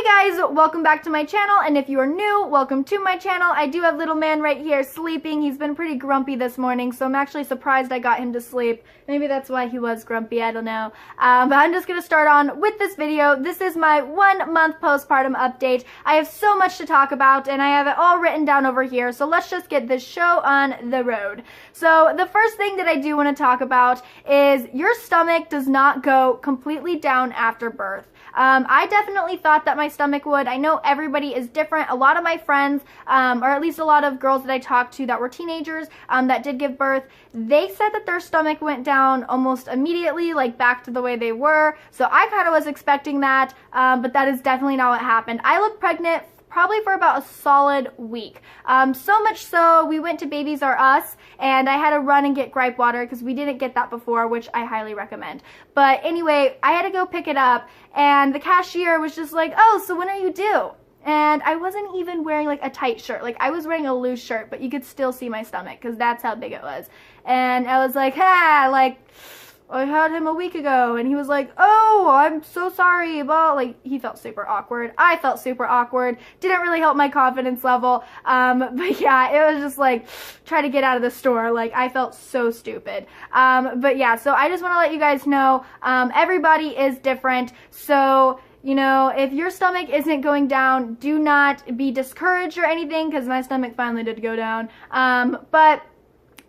Hey guys, welcome back to my channel, and if you are new, welcome to my channel. I do have little man right here sleeping. He's been pretty grumpy this morning, so I'm actually surprised I got him to sleep. Maybe that's why he was grumpy, I don't know. But I'm just gonna start on with this video. This is my 1 month postpartum update. I have so much to talk about, and I have it all written down over here, so let's just get this show on the road. So the first thing that I do want to talk about is your stomach does not go completely down after birth. I definitely thought that my stomach would. I know everybody is different. A lot of my friends, or at least a lot of girls that I talked to that were teenagers that did give birth, they said that their stomach went down almost immediately, like back to the way they were. So I kind of was expecting that, but that is definitely not what happened. I looked pregnant probably for about a solid week. So much so, we went to Babies R Us, and I had to run and get gripe water because we didn't get that before, which I highly recommend. But anyway, I had to go pick it up, and the cashier was just like, oh, so when are you due? And I wasn't even wearing like a tight shirt. Like I was wearing a loose shirt, but you could still see my stomach because that's how big it was. And I was like, ha, like, I had him a week ago, and he was like, oh, I'm so sorry, but like, he felt super awkward. I felt super awkward. Didn't really help my confidence level. But yeah, it was just like, try to get out of the store. Like, I felt so stupid. But yeah, so I just want to let you guys know, everybody is different. So, you know, if your stomach isn't going down, do not be discouraged or anything, because my stomach finally did go down. But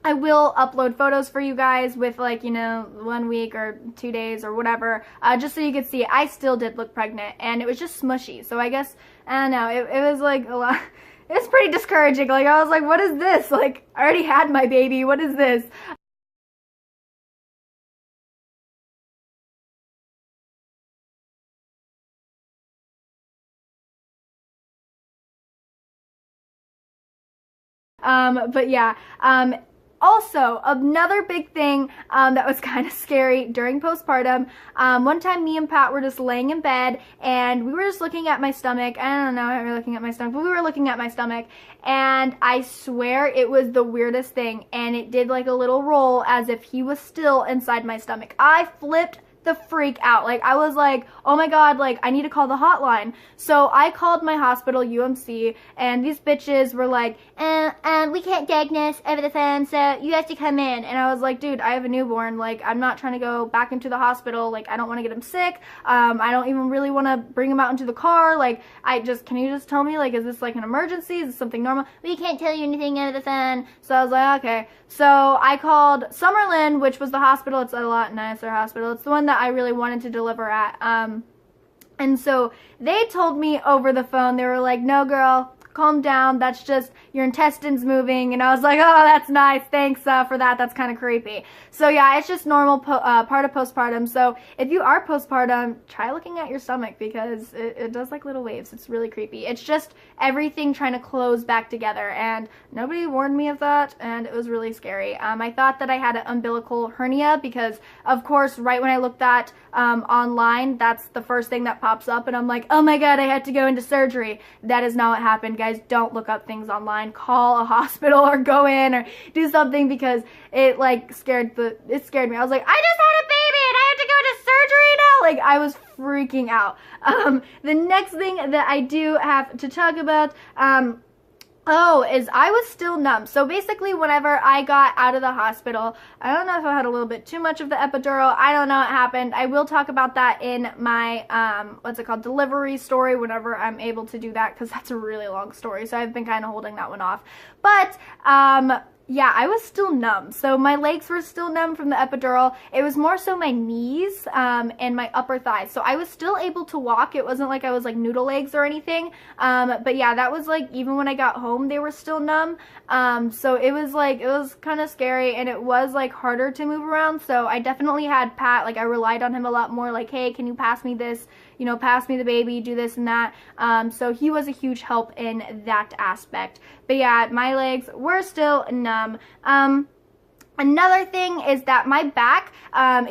I will upload photos for you guys with, like, you know, 1 week or 2 days or whatever, just so you could see I still did look pregnant, and it was just smushy. So I guess, I don't know, it was like a lot, it was pretty discouraging. Like, I was like, what is this? Like, I already had my baby, what is this? But yeah, also, another big thing that was kind of scary during postpartum, one time me and Pat were just laying in bed, and we were just looking at my stomach. I don't know how we were looking at my stomach, but we were looking at my stomach, and I swear it was the weirdest thing, and it did like a little roll as if he was still inside my stomach. I flipped the freak out. Like, I was like, oh my god, like, I need to call the hotline. So I called my hospital, UMC, and these bitches were like, we can't diagnose over the phone, so you have to come in. And I was like, dude, I have a newborn. Like, I'm not trying to go back into the hospital. Like, I don't want to get him sick. I don't even really want to bring him out into the car. Like, can you just tell me, like, is this like an emergency? Is this something normal? We can't tell you anything over the phone. So I was like, okay. So I called Summerlin, which was the hospital. It's a lot nicer hospital. It's the one that I really wanted to deliver at. And so they told me over the phone, they were like, no girl, calm down, that's just your intestines moving. And I was like, oh, that's nice, thanks for that, that's kind of creepy. So yeah, it's just normal part of postpartum. So if you are postpartum, try looking at your stomach, because it does like little waves. It's really creepy. It's just everything trying to close back together, and nobody warned me of that, and it was really scary. I thought that I had an umbilical hernia because, of course, right when I looked at online, that's the first thing that pops up, and I'm like, oh my god, I had to go into surgery. That is not what happened. Guys, don't look up things online. Call a hospital or go in or do something, because it like scared me. I just had a baby and I have to go to surgery now. Like, I was freaking out. The next thing that I do have to talk about, is I was still numb. So basically, whenever I got out of the hospital, I don't know if I had a little bit too much of the epidural. I don't know what happened. I will talk about that in my, delivery story whenever I'm able to do that, because that's a really long story. So I've been kind of holding that one off. But, yeah, I was still numb. So my legs were still numb from the epidural. It was more so my knees and my upper thighs. So I was still able to walk. It wasn't like I was like noodle legs or anything. But yeah, that was like, even when I got home, they were still numb. So it was kind of scary, and it was like harder to move around. So I definitely had Pat, like I relied on him a lot more, like, hey, can you pass me this? You know, pass me the baby, do this and that. So he was a huge help in that aspect. But yeah, my legs were still numb. Another thing is that my back,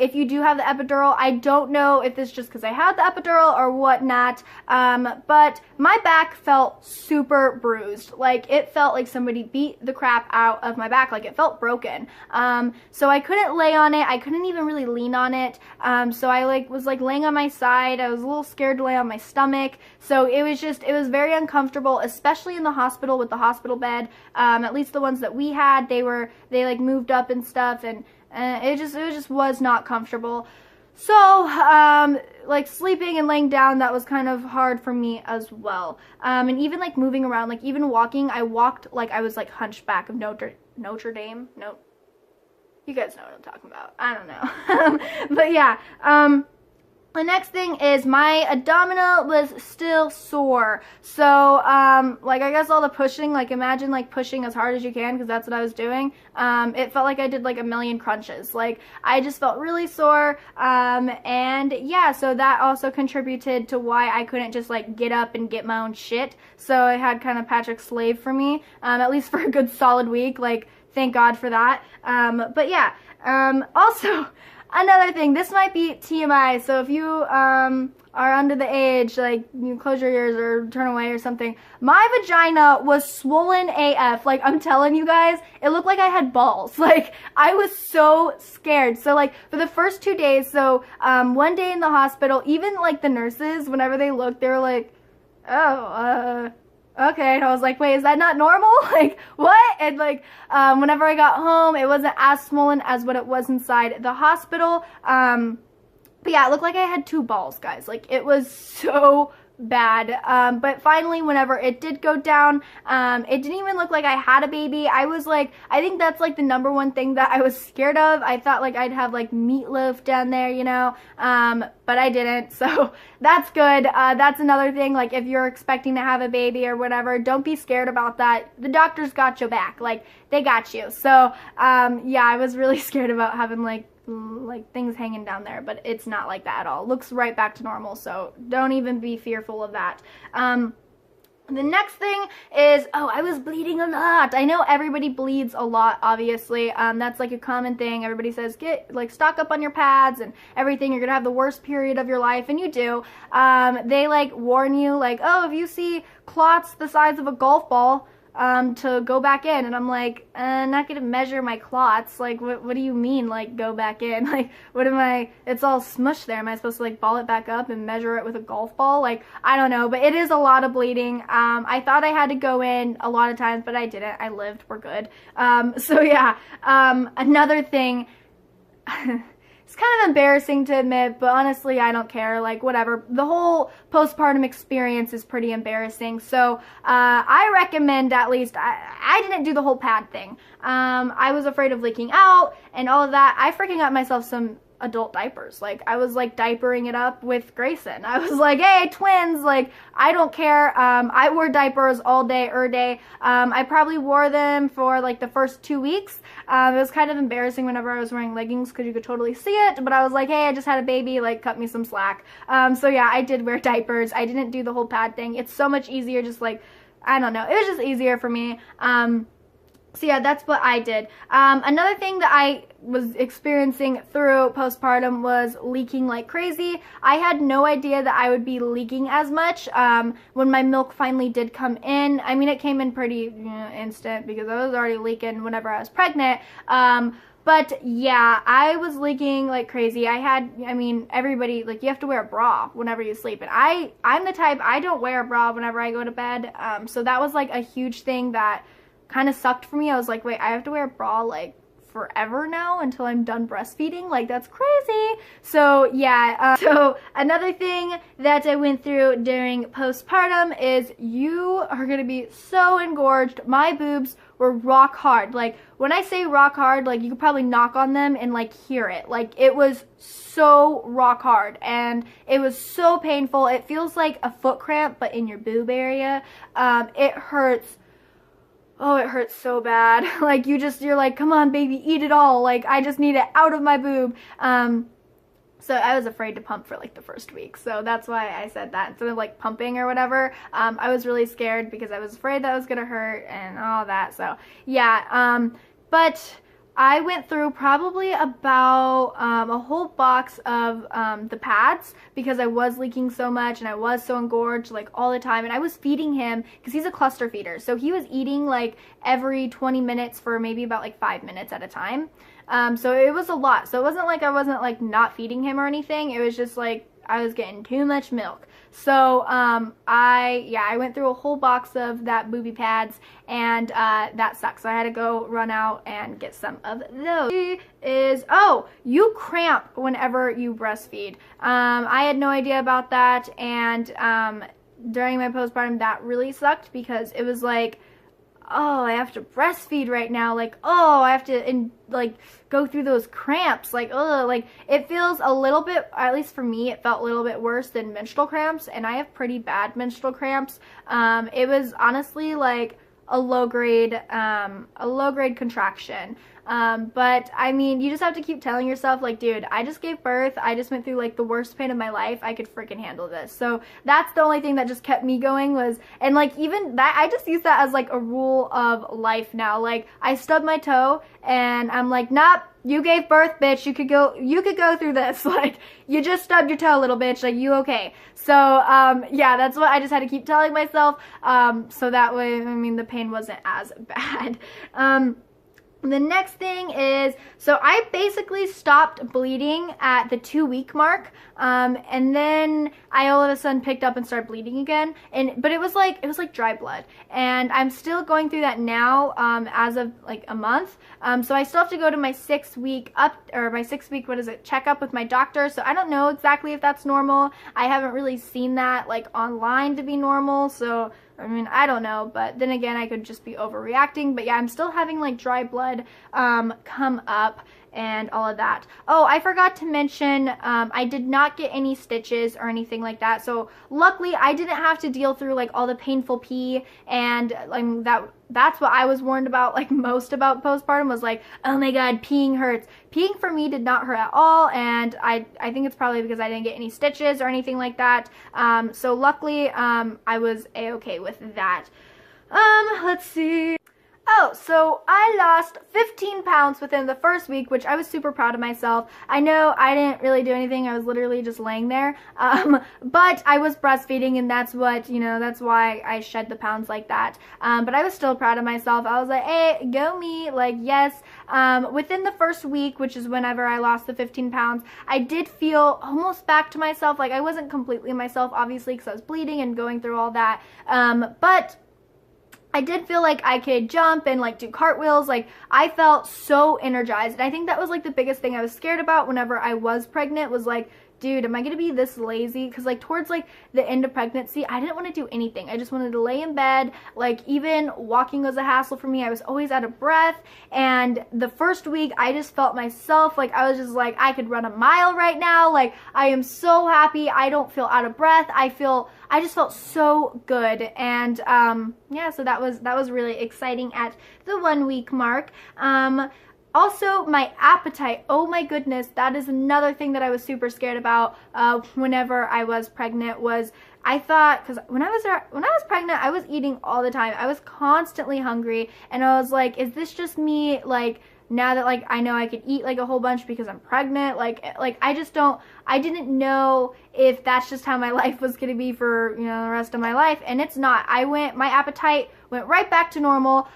if you do have the epidural, I don't know if it's just because I had the epidural or whatnot, but my back felt super bruised. Like, it felt like somebody beat the crap out of my back. Like, it felt broken. So I couldn't lay on it. I couldn't even really lean on it. So I was laying on my side. I was a little scared to lay on my stomach. So it was very uncomfortable, especially in the hospital with the hospital bed. At least the ones that we had, they moved up and stuff, and it just was not comfortable. So like sleeping and laying down, that was kind of hard for me as well. And even like moving around, like even walking, I walked like I was like Hunchback of Notre Dame. No, you guys know what I'm talking about. I don't know. But yeah, the next thing is my abdominal was still sore. So, like, I guess all the pushing, like, imagine, like, pushing as hard as you can, because that's what I was doing. It felt like I did, like, a million crunches. Like, I just felt really sore, and, yeah, so that also contributed to why I couldn't just, like, get up and get my own shit. So I had kind of Patrick slave for me, at least for a good solid week. Like, thank God for that. But, yeah, also... Another thing, this might be TMI, so if you are under the age, like, you close your ears or turn away or something. My vagina was swollen AF. Like, I'm telling you guys, it looked like I had balls. Like, I was so scared. So, like, for the first 2 days, so one day in the hospital, even, like, the nurses, whenever they looked, they were like, oh, okay, and I was like, wait, is that not normal? Like, what? And like, whenever I got home, it wasn't as swollen as what it was inside the hospital. But yeah, it looked like I had 2 balls, guys. Like, it was so bad. But finally, whenever it did go down, it didn't even look like I had a baby. I was like, I think that's like the #1 thing that I was scared of. I thought like I'd have like meatloaf down there, you know, but I didn't. So that's good. That's another thing. Like, if you're expecting to have a baby or whatever, don't be scared about that. The doctors got your back. Like, they got you. So, yeah, I was really scared about having like things hanging down there, but it's not like that at all. It looks right back to normal, so don't even be fearful of that. The next thing is, oh, I was bleeding a lot. I know everybody bleeds a lot, obviously. That's like a common thing. Everybody says, stock up on your pads and everything. You're gonna have the worst period of your life, and you do. They like warn you, like, oh, if you see clots the size of a golf ball, to go back in, and I'm like, I'm not gonna measure my clots. Like, what do you mean, like, go back in? Like, what am I, it's all smushed there. Am I supposed to, like, ball it back up and measure it with a golf ball? Like, I don't know, but it is a lot of bleeding. I thought I had to go in a lot of times, but I didn't. I lived. We're good. So, yeah, another thing, it's kind of embarrassing to admit, but honestly, I don't care. Like, whatever. The whole postpartum experience is pretty embarrassing. So, I recommend, at least, I didn't do the whole pad thing. I was afraid of leaking out and all of that. I freaking got myself some adult diapers. Like, I was like diapering it up with Grayson. I was like, hey, twins, like, I don't care. I wore diapers all day, I probably wore them for like the first 2 weeks. It was kind of embarrassing whenever I was wearing leggings because you could totally see it, but I was like, hey, I just had a baby, like, cut me some slack. So yeah, I did wear diapers. I didn't do the whole pad thing. It's so much easier, just like, I don't know. It was just easier for me. So yeah, that's what I did. Another thing that I was experiencing through postpartum was leaking like crazy. I had no idea that I would be leaking as much when my milk finally did come in. I mean, it came in pretty instant because I was already leaking whenever I was pregnant. But yeah, I was leaking like crazy. I mean, everybody, like, you have to wear a bra whenever you sleep. And I'm the type, I don't wear a bra whenever I go to bed. So that was like a huge thing that kind of sucked for me. I was like, wait, I have to wear a bra like forever now until I'm done breastfeeding? Like, that's crazy. So yeah, so another thing that I went through during postpartum is you are gonna be so engorged. My boobs were rock hard. Like, when I say rock hard, like, you could probably knock on them and like hear it. Like, it was so rock hard and it was so painful. It feels like a foot cramp, but in your boob area. It hurts. Oh, it hurts so bad. Like, you're like, come on, baby, eat it all. Like, I just need it out of my boob. So I was afraid to pump for like the first week. So that's why I said that. Instead of like pumping or whatever, I was really scared because I was afraid that was gonna hurt and all that. So yeah, but I went through probably about a whole box of the pads because I was leaking so much and I was so engorged like all the time, and I was feeding him because he's a cluster feeder, so he was eating like every 20 minutes for maybe about like 5 minutes at a time. So it was a lot. So it wasn't like I wasn't like not feeding him or anything. It was just like I was getting too much milk. So I went through a whole box of that booby pads, and that sucks. So I had to go run out and get some of those. You cramp whenever you breastfeed. I had no idea about that, and during my postpartum that really sucked because it was like, oh, I have to breastfeed right now, like, oh, I have to go through those cramps, like, oh, like, it feels a little bit, at least for me, it felt a little bit worse than menstrual cramps, and I have pretty bad menstrual cramps. It was honestly like a low grade contraction. But I mean, you just have to keep telling yourself, like, dude, I just gave birth, I just went through like the worst pain of my life, I could freaking handle this. So that's the only thing that just kept me going was, and like even that, I just use that as like a rule of life now. Like, I stubbed my toe and I'm like, nope, you gave birth, bitch, you could go through this. Like, you just stubbed your toe, little bitch, like, you okay. So yeah, that's what I just had to keep telling myself, so that way, I mean, the pain wasn't as bad. The next thing is, so I basically stopped bleeding at the 2-week mark, and then I all of a sudden picked up and started bleeding again, but it was like dry blood, and I'm still going through that now, as of like a month, so I still have to go to my 6-week checkup with my doctor, so I don't know exactly if that's normal. I haven't really seen that like online to be normal, so I mean, I don't know, but then again, I could just be overreacting. But yeah, I'm still having like dry blood come up and all of that. Oh, I forgot to mention, I did not get any stitches or anything like that. So luckily, I didn't have to deal through like all the painful pee, and like that's what I was warned about, like, most about postpartum was like, oh my god, peeing hurts. Peeing for me did not hurt at all, and I think it's probably because I didn't get any stitches or anything like that. So luckily, I was a-okay with that. Let's see. Oh, so I lost 15 pounds within the first week, which I was super proud of myself. I know I didn't really do anything. I was literally just laying there. But I was breastfeeding, and that's what, that's why I shed the pounds like that. But I was still proud of myself. I was like, hey, go me. Like, yes. Within the first week, which is whenever I lost the 15 pounds, I did feel almost back to myself. Like, I wasn't completely myself, obviously, because I was bleeding and going through all that. But I did feel like I could jump and like do cartwheels. Like, I felt so energized. And I think that was like the biggest thing I was scared about whenever I was pregnant, was like, dude, am I gonna be this lazy? Because like towards like the end of pregnancy, I didn't want to do anything. I just wanted to lay in bed. Like, even walking was a hassle for me. I was always out of breath. And the first week, I just felt myself, like, I was just like, I could run a mile right now. Like, I am so happy. I don't feel out of breath. I just felt so good. And yeah, so that was really exciting at the 1 week mark. Also, my appetite, oh my goodness, that is another thing that I was super scared about whenever I was pregnant. Was I thought, because when I was pregnant, I was eating all the time. I was constantly hungry, and I was like, is this just me, like, now that like I know I could eat like a whole bunch because I'm pregnant? Like I didn't know if that's just how my life was going to be for, the rest of my life, and it's not. My appetite went right back to normal.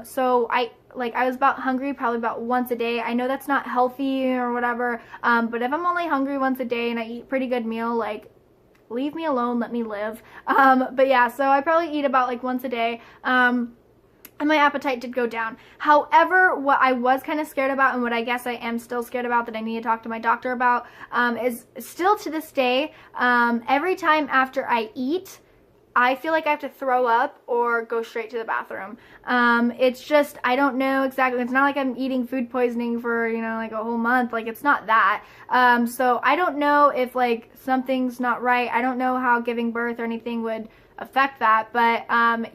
So I was about hungry probably about once a day. I know that's not healthy or whatever, but if I'm only hungry once a day and I eat pretty good meal, like, leave me alone, let me live. But yeah, so I probably eat about like once a day. And my appetite did go down. However, what I was kind of scared about, and what I guess I am still scared about that I need to talk to my doctor about, is still to this day, every time after I eat, I feel like I have to throw up or go straight to the bathroom. It's just, I don't know exactly. It's not like I'm eating food poisoning for, like a whole month. Like, it's not that. So I don't know if like something's not right. I don't know how giving birth or anything would affect that. But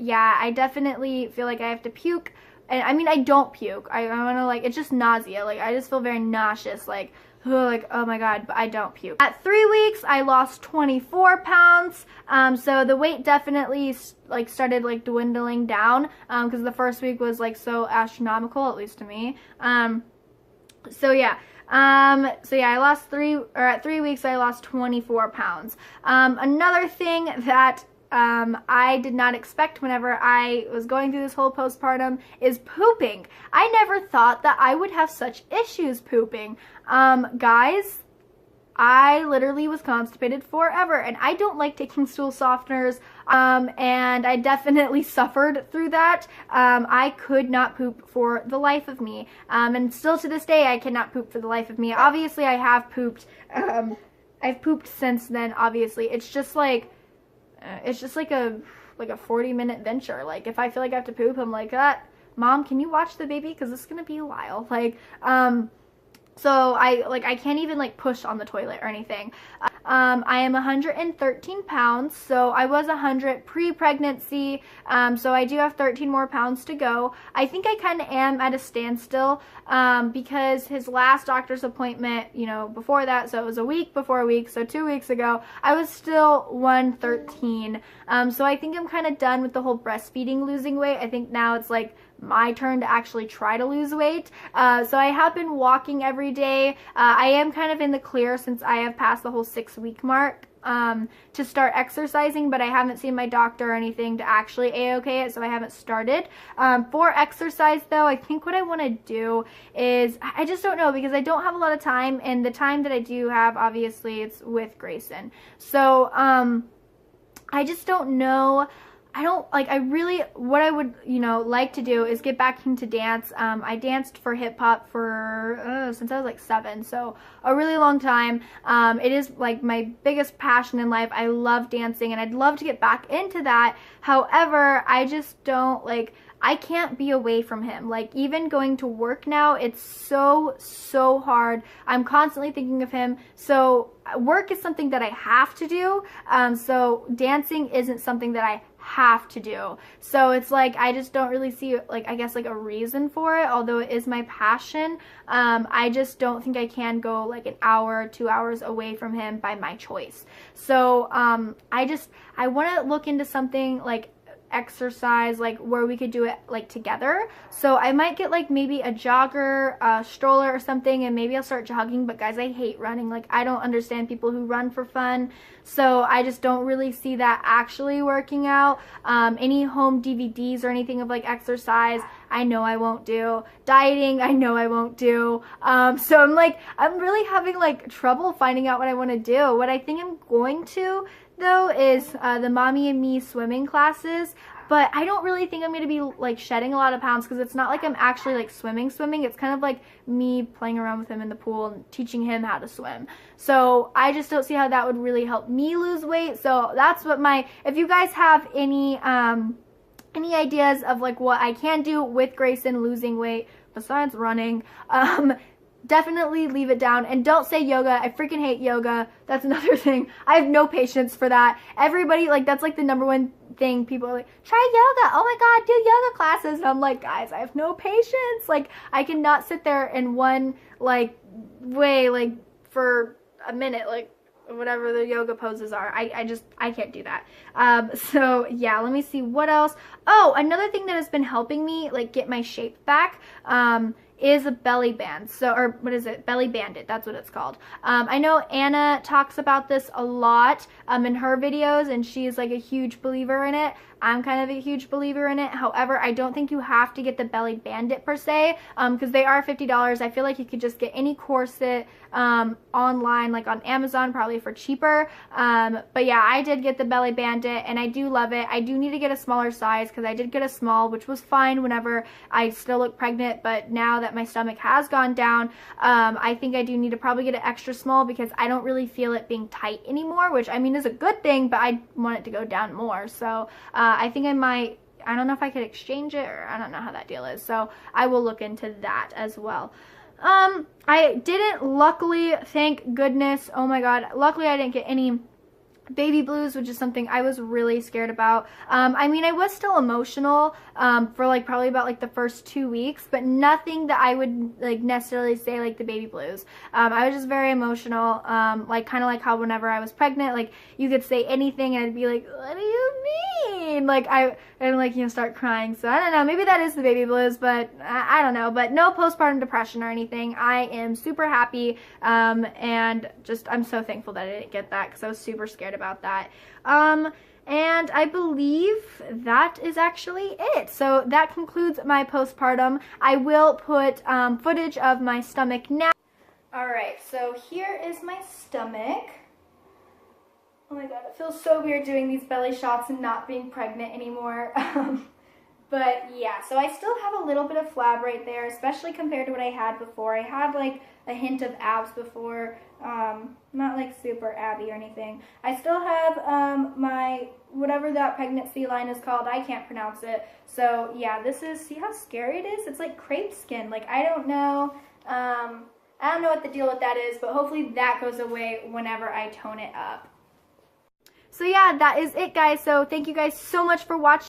yeah, I definitely feel like I have to puke. And I mean, I don't puke. I want to, like, it's just nausea. Like, I just feel very nauseous, like, like, oh my god, but I don't puke. At 3 weeks, I lost 24 pounds, so the weight definitely like started like dwindling down, because the first week was like so astronomical, at least to me. So yeah, at 3 weeks, I lost 24 pounds. Another thing that I did not expect whenever I was going through this whole postpartum is pooping. I never thought that I would have such issues pooping. Guys, I literally was constipated forever, and I don't like taking stool softeners, and I definitely suffered through that. I could not poop for the life of me, and still to this day, I cannot poop for the life of me. Obviously, I have pooped. I've pooped since then, obviously. It's just like a 40-minute venture. Like, if I feel like I have to poop, I'm like, Mom, can you watch the baby? Because it's going to be a while. Like, so I can't even like push on the toilet or anything. I am 113 pounds, so I was 100 pre-pregnancy, so I do have 13 more pounds to go. I think I kind of am at a standstill, because his last doctor's appointment, you know, before that, so it was a week before a week, so 2 weeks ago, I was still 113, so I think I'm kind of done with the whole breastfeeding losing weight. I think now it's like my turn to actually try to lose weight. So I have been walking every day. I am kind of in the clear since I have passed the whole 6-week mark to start exercising, but I haven't seen my doctor or anything to actually A-OK it, so I haven't started. For exercise though, I think what I want to do is, I just don't know, because I don't have a lot of time, and the time that I do have, obviously, it's with Grayson. So I just don't know. What I would, you know, like to do is get back into dance. I danced for hip hop for, since I was like 7, so a really long time. It is like my biggest passion in life. I love dancing, and I'd love to get back into that. However, I just don't, like, I can't be away from him. Like, even going to work now, it's so hard. I'm constantly thinking of him. So work is something that I have to do. So dancing isn't something that I have to do. So it's like, I just don't really see, like, I guess, like, a reason for it, although it is my passion. I just don't think I can go like an hour, 2 hours away from him by my choice. So I want to look into something like exercise, like where we could do it like together. So I might get like maybe a jogger, a stroller or something, and maybe I'll start jogging. But guys, I hate running. Like, I don't understand people who run for fun, so I just don't really see that actually working out. Any home DVDs or anything of like exercise, I know I won't do. Dieting, I know I won't do. So I'm really having like trouble finding out what I want to do. What I think I'm going to though is the Mommy and Me swimming classes, but I don't really think I'm going to be like shedding a lot of pounds, because it's not like I'm actually like swimming. It's kind of like me playing around with him in the pool and teaching him how to swim. So I just don't see how that would really help me lose weight. So that's what if you guys have any ideas of like what I can do with Grayson losing weight besides running, definitely leave it down. And don't say yoga. I freaking hate yoga. That's another thing. I have no patience for that. Everybody, like, that's like the #1 thing. People are like, try yoga. Oh my god, do yoga classes. And I'm like, guys, I have no patience. Like, I cannot sit there in one like way like for a minute, like whatever the yoga poses are. I can't do that. So yeah, let me see what else. Oh, another thing that has been helping me like get my shape back is a belly band. So, or what is it? Belly bandit. That's what it's called. I know Anna talks about this a lot in her videos, and she's like a huge believer in it. I'm kind of a huge believer in it. However, I don't think you have to get the belly bandit per se, because they are $50. I feel like you could just get any corset online, like on Amazon, probably for cheaper. But yeah, I did get the belly bandit, and I do love it. I do need to get a smaller size, because I did get a small, which was fine whenever I still look pregnant, but now that my stomach has gone down, I think I do need to probably get an extra small, because I don't really feel it being tight anymore, which I mean is a good thing, but I want it to go down more. So I think I might, I don't know if I could exchange it, or I don't know how that deal is, so I will look into that as well. I didn't, luckily, thank goodness, oh my god, luckily I didn't get any baby blues, which is something I was really scared about. I mean, I was still emotional for like probably about like the first 2 weeks, but nothing that I would like necessarily say like the baby blues. I was just very emotional, like kind of like how whenever I was pregnant, like you could say anything and I'd be like, what do you mean? Like and like, you know, start crying. So I don't know, maybe that is the baby blues, but I don't know. But no postpartum depression or anything. I am super happy, and just I'm so thankful that I didn't get that because I was super scared about that. And I believe that is actually it. So that concludes my postpartum. I will put footage of my stomach now. Alright, so here is my stomach. Oh my god, it feels so weird doing these belly shots and not being pregnant anymore. But yeah, so I still have a little bit of flab right there, especially compared to what I had before. I had like a hint of abs before, not like super abby or anything. I still have my, whatever that pregnancy line is called, I can't pronounce it. So yeah, this is, see how scary it is? It's like crepe skin. Like I don't know what the deal with that is, but hopefully that goes away whenever I tone it up. So yeah, that is it guys. So thank you guys so much for watching.